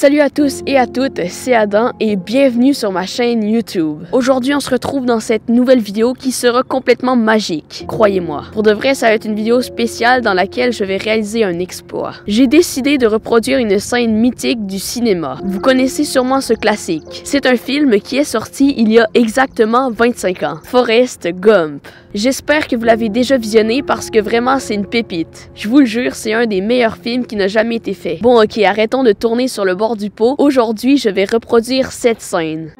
Salut à tous et à toutes, c'est Adam et bienvenue sur ma chaîne YouTube. Aujourd'hui, on se retrouve dans cette nouvelle vidéo qui sera complètement magique, croyez-moi. Pour de vrai, ça va être une vidéo spéciale dans laquelle je vais réaliser un exploit. J'ai décidé de reproduire une scène mythique du cinéma. Vous connaissez sûrement ce classique. C'est un film qui est sorti il y a exactement 25 ans. Forrest Gump. J'espère que vous l'avez déjà visionné parce que vraiment c'est une pépite. Je vous le jure, c'est un des meilleurs films qui n'a jamais été fait. Bon ok, arrêtons de tourner sur le bord du pot. Aujourd'hui, je vais reproduire cette scène.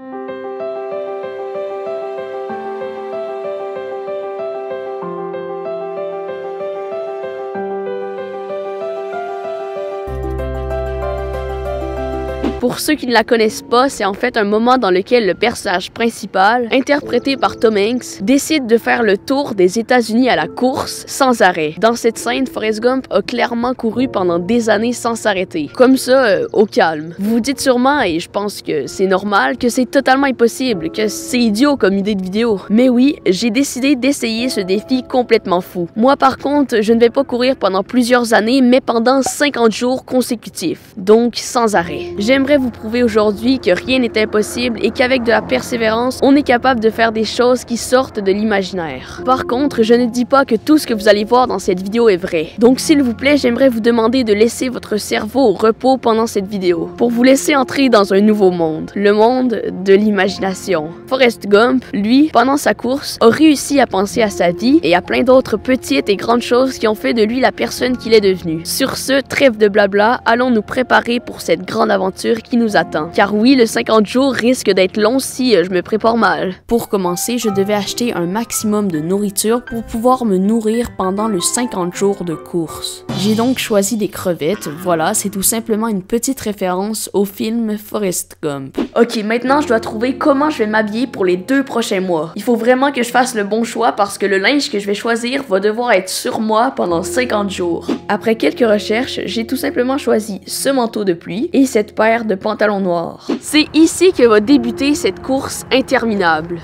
Pour ceux qui ne la connaissent pas, c'est en fait un moment dans lequel le personnage principal, interprété par Tom Hanks, décide de faire le tour des États-Unis à la course sans arrêt. Dans cette scène, Forrest Gump a clairement couru pendant des années sans s'arrêter. Comme ça, au calme. Vous vous dites sûrement, et je pense que c'est normal, que c'est totalement impossible, que c'est idiot comme idée de vidéo. Mais oui, j'ai décidé d'essayer ce défi complètement fou. Moi par contre, je ne vais pas courir pendant plusieurs années, mais pendant 50 jours consécutifs. Donc sans arrêt. J'aimerais vous prouver aujourd'hui que rien n'est impossible et qu'avec de la persévérance, on est capable de faire des choses qui sortent de l'imaginaire. Par contre, je ne dis pas que tout ce que vous allez voir dans cette vidéo est vrai. Donc s'il vous plaît, j'aimerais vous demander de laisser votre cerveau au repos pendant cette vidéo, pour vous laisser entrer dans un nouveau monde, le monde de l'imagination. Forrest Gump, lui, pendant sa course, a réussi à penser à sa vie et à plein d'autres petites et grandes choses qui ont fait de lui la personne qu'il est devenu. Sur ce, trêve de blabla, allons nous préparer pour cette grande aventure qui nous attend. Car oui, le 50 jours risque d'être long si je me prépare mal. Pour commencer, je devais acheter un maximum de nourriture pour pouvoir me nourrir pendant le 50 jours de course. J'ai donc choisi des crevettes, voilà, c'est tout simplement une petite référence au film Forrest Gump. Ok, maintenant je dois trouver comment je vais m'habiller pour les 2 prochains mois. Il faut vraiment que je fasse le bon choix parce que le linge que je vais choisir va devoir être sur moi pendant 50 jours. Après quelques recherches, j'ai tout simplement choisi ce manteau de pluie et cette paire de pantalons noirs. C'est ici que va débuter cette course interminable.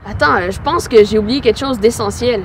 Attends, je pense que j'ai oublié quelque chose d'essentiel.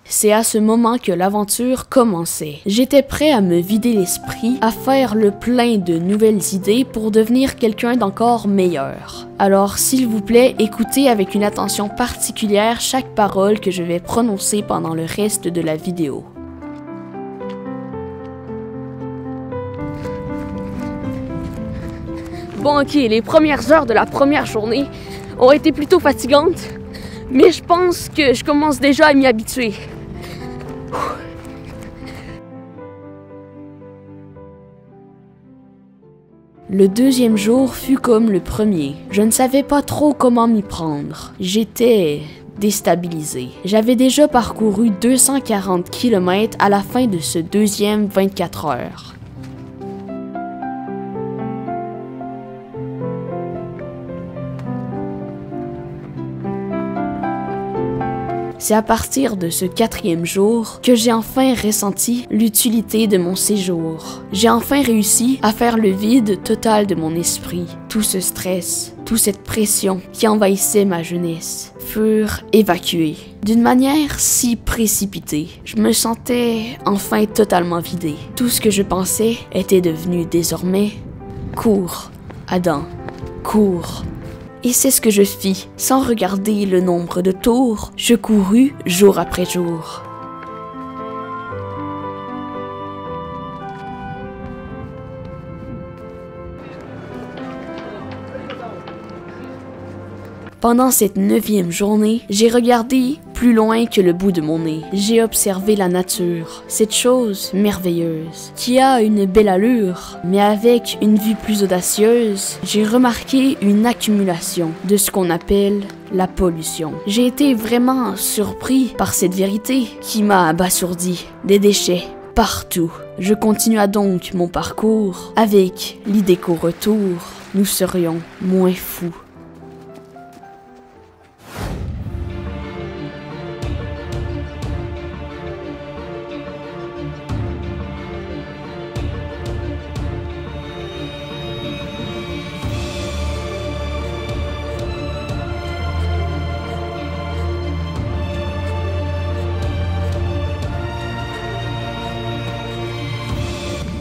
C'est à ce moment que l'aventure commençait. J'étais prêt à me vider l'esprit, à faire le plein de nouvelles idées pour devenir quelqu'un d'encore meilleur. Alors, s'il vous plaît, écoutez avec une attention particulière chaque parole que je vais prononcer pendant le reste de la vidéo. Bon ok, les premières heures de la première journée ont été plutôt fatigantes, mais je pense que je commence déjà à m'y habituer. Le deuxième jour fut comme le premier. Je ne savais pas trop comment m'y prendre. J'étais déstabilisé. J'avais déjà parcouru 240 km à la fin de ce deuxième 24 heures. C'est à partir de ce 4e jour que j'ai enfin ressenti l'utilité de mon séjour. J'ai enfin réussi à faire le vide total de mon esprit. Tout ce stress, toute cette pression qui envahissait ma jeunesse furent évacués. D'une manière si précipitée, je me sentais enfin totalement vidé. Tout ce que je pensais était devenu désormais « Cours, Adam, cours ». Et c'est ce que je fis. Sans regarder le nombre de tours, je courus jour après jour. Pendant cette 9e journée, j'ai regardé plus loin que le bout de mon nez. J'ai observé la nature, cette chose merveilleuse, qui a une belle allure, mais avec une vue plus audacieuse, j'ai remarqué une accumulation de ce qu'on appelle la pollution. J'ai été vraiment surpris par cette vérité qui m'a abasourdi. Des déchets partout. Je continua donc mon parcours avec l'idée qu'au retour, nous serions moins fous.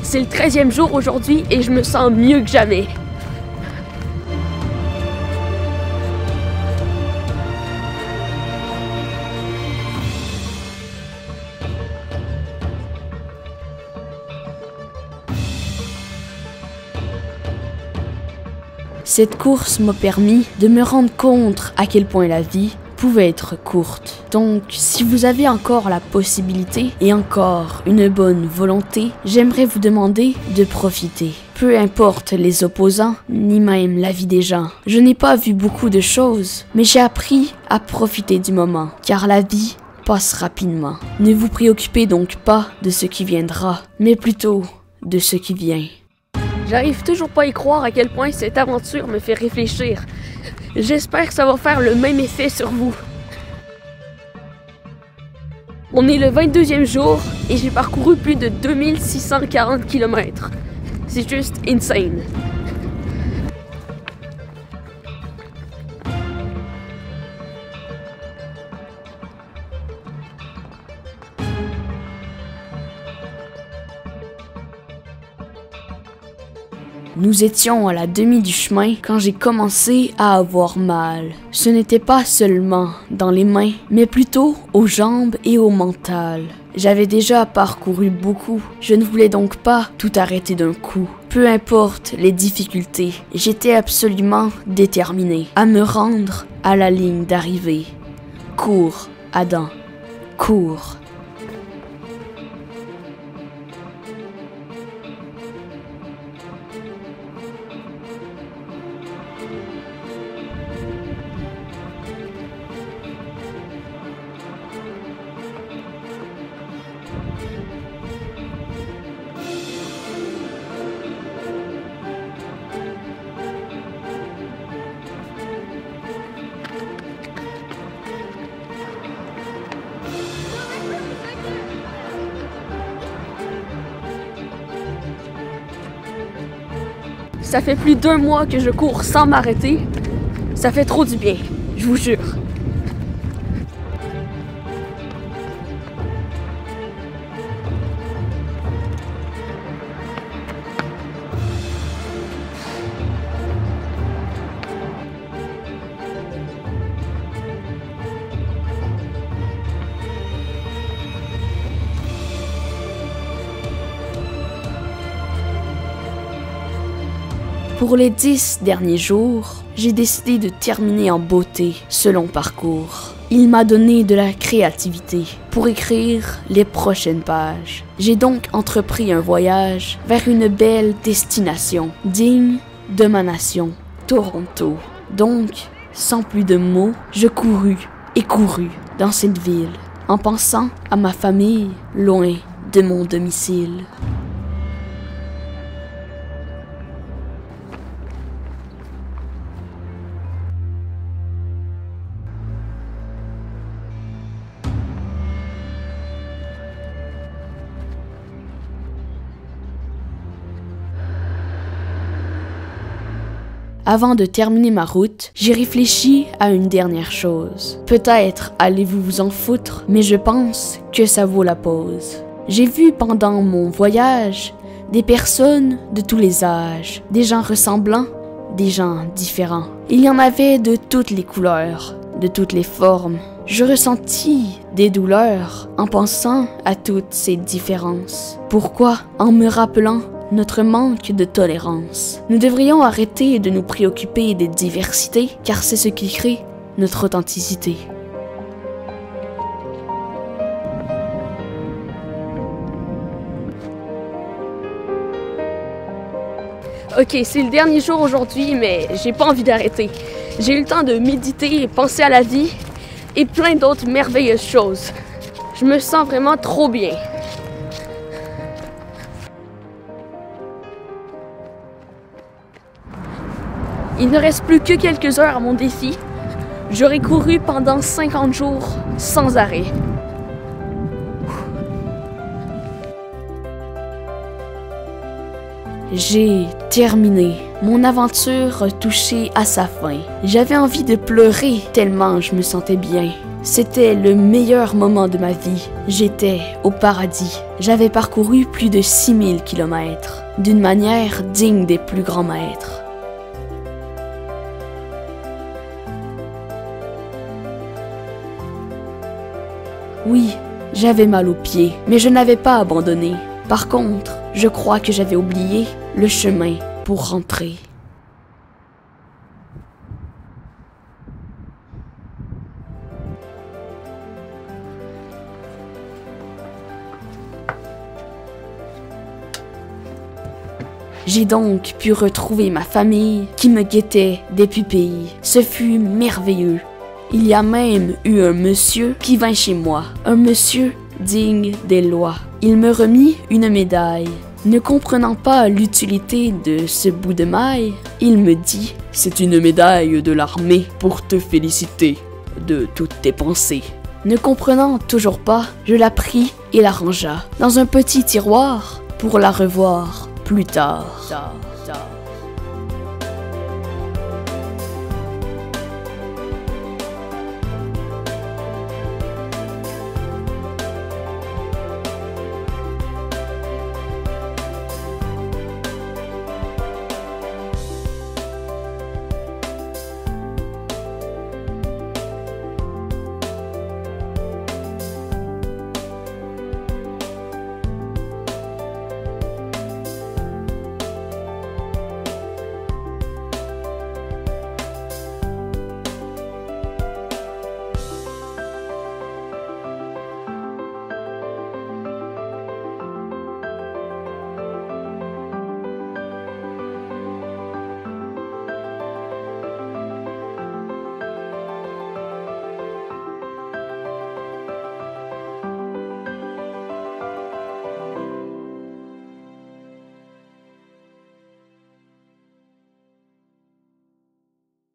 C'est le 13e jour aujourd'hui et je me sens mieux que jamais. Cette course m'a permis de me rendre compte à quel point la vie pouvait être courte. Donc, si vous avez encore la possibilité et encore une bonne volonté, j'aimerais vous demander de profiter. Peu importe les opposants, ni même la vie des gens. Je n'ai pas vu beaucoup de choses, mais j'ai appris à profiter du moment, car la vie passe rapidement. Ne vous préoccupez donc pas de ce qui viendra, mais plutôt de ce qui vient. J'arrive toujours pas à y croire à quel point cette aventure me fait réfléchir. J'espère que ça va faire le même effet sur vous. On est le 22e jour et j'ai parcouru plus de 2640 km. C'est juste insane. Nous étions à la demi du chemin quand j'ai commencé à avoir mal. Ce n'était pas seulement dans les mains, mais plutôt aux jambes et au mental. J'avais déjà parcouru beaucoup, je ne voulais donc pas tout arrêter d'un coup. Peu importe les difficultés, j'étais absolument déterminé à me rendre à la ligne d'arrivée. Cours, Adam, cours. Ça fait plus d'1 mois que je cours sans m'arrêter. Ça fait trop du bien, je vous jure. Pour les 10 derniers jours, j'ai décidé de terminer en beauté ce long parcours. Il m'a donné de la créativité pour écrire les prochaines pages. J'ai donc entrepris un voyage vers une belle destination, digne de ma nation, Toronto. Donc, sans plus de mots, je courus et courus dans cette ville, en pensant à ma famille loin de mon domicile. Avant de terminer ma route, j'ai réfléchi à une dernière chose. Peut-être allez-vous vous en foutre, mais je pense que ça vaut la pause. J'ai vu pendant mon voyage des personnes de tous les âges, des gens ressemblants, des gens différents. Il y en avait de toutes les couleurs, de toutes les formes. Je ressentis des douleurs en pensant à toutes ces différences. Pourquoi? En me rappelant notre manque de tolérance. Nous devrions arrêter de nous préoccuper des diversités, car c'est ce qui crée notre authenticité. Ok, c'est le dernier jour aujourd'hui, mais j'ai pas envie d'arrêter. J'ai eu le temps de méditer et penser à la vie et plein d'autres merveilleuses choses. Je me sens vraiment trop bien. Il ne reste plus que quelques heures à mon défi. J'aurai couru pendant 50 jours sans arrêt. J'ai terminé. Mon aventure touchait à sa fin. J'avais envie de pleurer tellement je me sentais bien. C'était le meilleur moment de ma vie. J'étais au paradis. J'avais parcouru plus de 6000 kilomètres, d'une manière digne des plus grands maîtres. Oui, j'avais mal aux pieds, mais je n'avais pas abandonné. Par contre, je crois que j'avais oublié le chemin pour rentrer. J'ai donc pu retrouver ma famille qui me guettait des pupilles. Ce fut merveilleux. Il y a même eu un monsieur qui vint chez moi, un monsieur digne des lois. Il me remit une médaille. Ne comprenant pas l'utilité de ce bout de maille, il me dit « C'est une médaille de l'armée pour te féliciter de toutes tes pensées. » Ne comprenant toujours pas, je la pris et la rangea dans un petit tiroir pour la revoir plus tard.